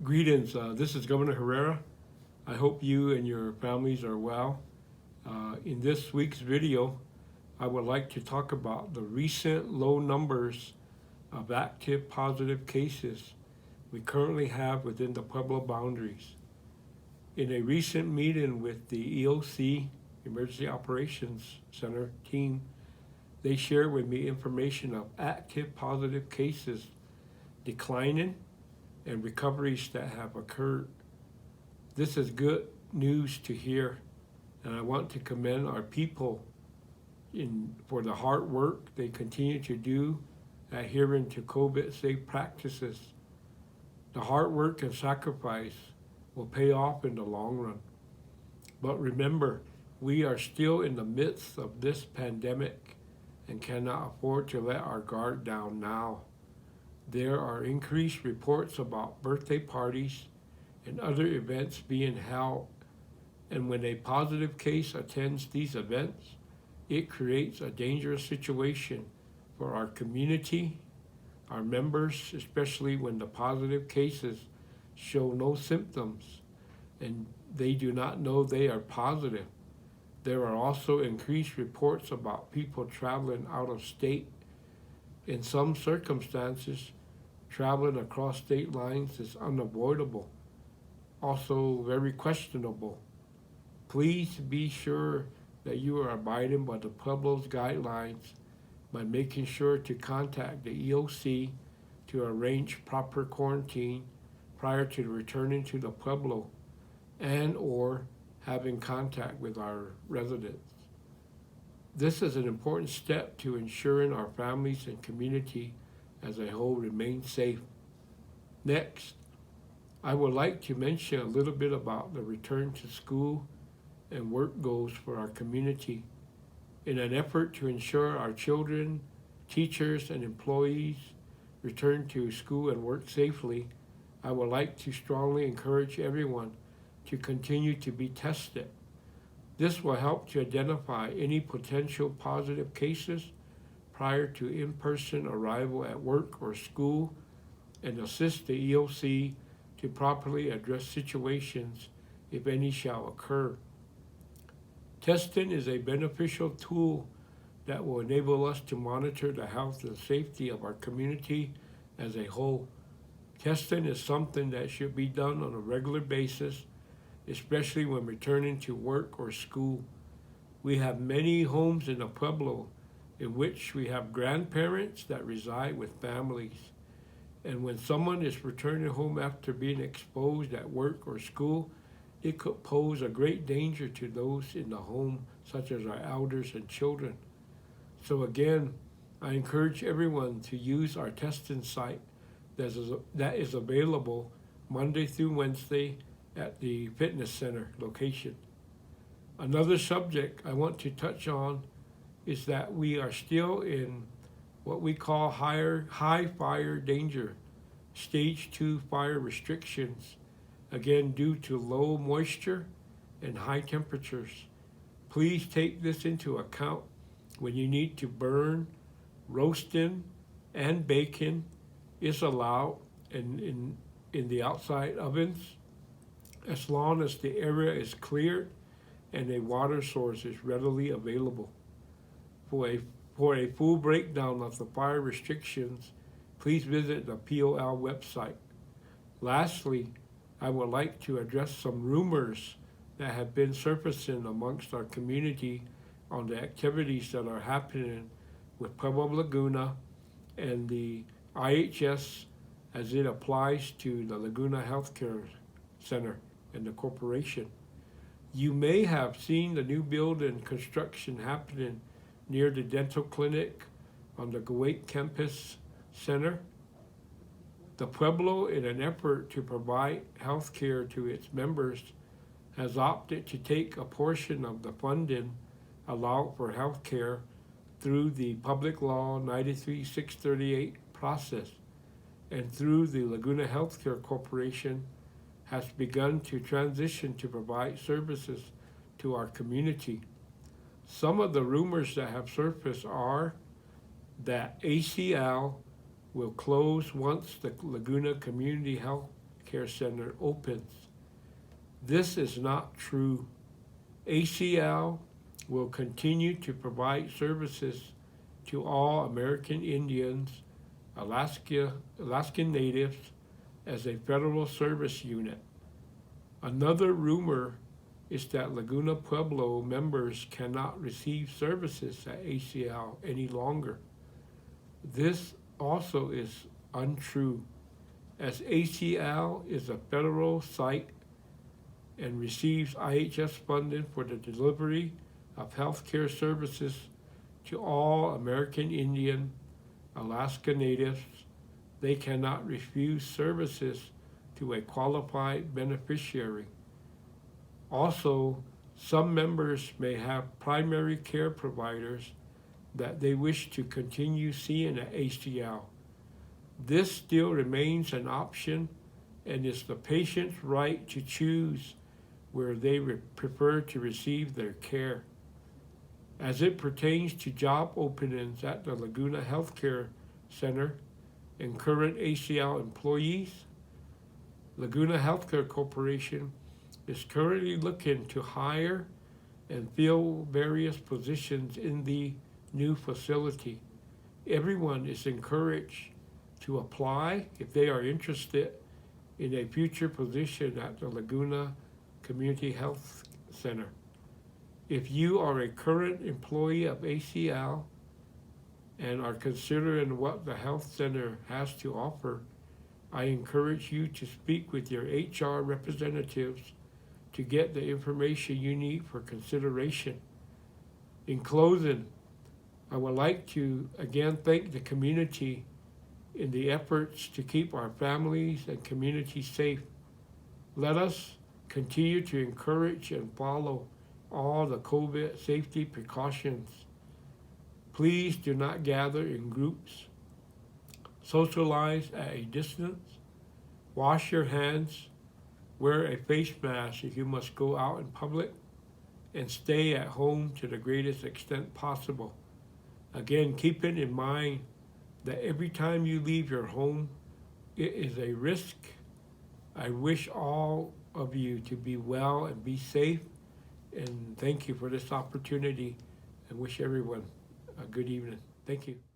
Greetings. This is Governor Herrera. I hope you and your families are well. In this week's video, I would like to talk about the recent low numbers of active positive cases we currently have within the Pueblo boundaries. In a recent meeting with the EOC, Emergency Operations Center team, they shared with me information of active positive cases declining and recoveries that have occurred. This is good news to hear, and I want to commend our people for the hard work they continue to do adhering to COVID safe practices. The hard work and sacrifice will pay off in the long run. But remember, we are still in the midst of this pandemic and cannot afford to let our guard down now. There are increased reports about birthday parties and other events being held, and when a positive case attends these events, it creates a dangerous situation for our community, our members, especially when the positive cases show no symptoms and they do not know they are positive. There are also increased reports about people traveling out of state. In some circumstances, traveling across state lines is unavoidable, also very questionable. Please be sure that you are abiding by the Pueblo's guidelines by making sure to contact the EOC to arrange proper quarantine prior to returning to the Pueblo and or having contact with our residents. This is an important step to ensuring our families and community as a whole remain safe. Next, I would like to mention a little bit about the return to school and work goals for our community. In an effort to ensure our children, teachers, and employees return to school and work safely, I would like to strongly encourage everyone to continue to be tested. This will help to identify any potential positive cases prior to in-person arrival at work or school and assist the EOC to properly address situations if any shall occur. Testing is a beneficial tool that will enable us to monitor the health and safety of our community as a whole. Testing is something that should be done on a regular basis, especially when returning to work or school. We have many homes in the Pueblo in which we have grandparents that reside with families. And when someone is returning home after being exposed at work or school, it could pose a great danger to those in the home, such as our elders and children. So again, I encourage everyone to use our testing site that is available Monday through Wednesday at the fitness center location. Another subject I want to touch on is that we are still in what we call high fire danger, stage 2 fire restrictions, again due to low moisture and high temperatures. Please take this into account when you need to burn. Roasting and baking is allowed in the outside ovens as long as the area is cleared and a water source is readily available. For a full breakdown of the fire restrictions, please visit the POL website. Lastly, I would like to address some rumors that have been surfacing amongst our community on the activities that are happening with Pueblo Laguna and the IHS as it applies to the Laguna Healthcare Center and the corporation. You may have seen the new building construction happening near the dental clinic on the Kuwait Campus Center. The Pueblo, in an effort to provide health care to its members, has opted to take a portion of the funding allowed for health care through the Public Law 93-638 process, and through the Laguna Healthcare Corporation has begun to transition to provide services to our community. Some of the rumors that have surfaced are that ACL will close once the Laguna Community Health Care Center opens. This is not true. ACL will continue to provide services to all American Indians, Alaskan Natives, as a federal service unit. Another rumor is that Laguna Pueblo members cannot receive services at ACL any longer. This also is untrue, as ACL is a federal site and receives IHS funding for the delivery of healthcare services to all American Indian, Alaska Natives. They cannot refuse services to a qualified beneficiary. Also, some members may have primary care providers that they wish to continue seeing at ACL. This still remains an option and is the patient's right to choose where they prefer to receive their care. As it pertains to job openings at the Laguna Healthcare Center and current ACL employees, Laguna Healthcare Corporation is currently looking to hire and fill various positions in the new facility. Everyone is encouraged to apply if they are interested in a future position at the Laguna Community Health Center. If you are a current employee of ACL and are considering what the health center has to offer, I encourage you to speak with your HR representatives to get the information you need for consideration. In closing, I would like to again thank the community in the efforts to keep our families and communities safe. Let us continue to encourage and follow all the COVID safety precautions. Please do not gather in groups. Socialize at a distance. Wash your hands. Wear a face mask if you must go out in public. And stay at home to the greatest extent possible. Again, keeping in mind that every time you leave your home, it is a risk. I wish all of you to be well and be safe, and thank you for this opportunity, and wish everyone a good evening. Thank you.